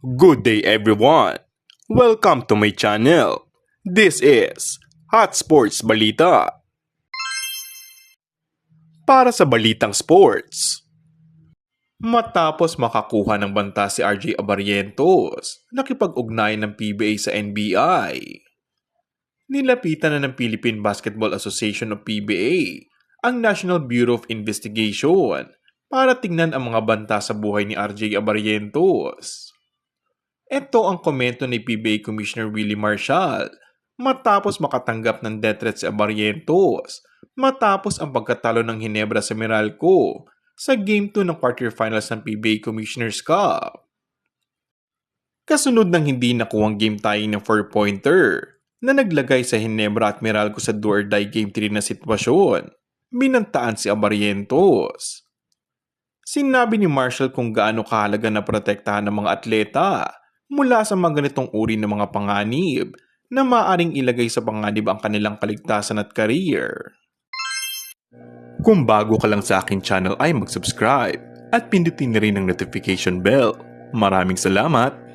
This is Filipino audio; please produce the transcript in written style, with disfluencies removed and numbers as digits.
Good day everyone! Welcome to my channel. This is Hot Sports Balita. Para sa balitang sports, matapos makakuha ng banta si RJ Abarrientos, nakipag-ugnayan ng PBA sa NBI. Nilapitan na ng Philippine Basketball Association o PBA ang National Bureau of Investigation para tingnan ang mga banta sa buhay ni RJ Abarrientos. Ito ang komento ni PBA Commissioner Willie Marshall matapos makatanggap ng death threat si Abarrientos matapos ang pagkatalo ng Ginebra sa Meralco sa Game 2 ng quarterfinals ng PBA Commissioners Cup. Kasunod ng hindi nakuhang game tying ng 4-pointer na naglagay sa Ginebra at Meralco sa do or die Game 3 na sitwasyon, binantaan si Abarrientos. Sinabi ni Marshall kung gaano kahalaga na protektahan ng mga atleta mula sa mga ganitong uri ng mga panganib na maaaring ilagay sa panganib ang kanilang kaligtasan at career. Kung bago ka lang sa aking channel ay mag-subscribe at pindutin na rin ang notification bell. Maraming salamat!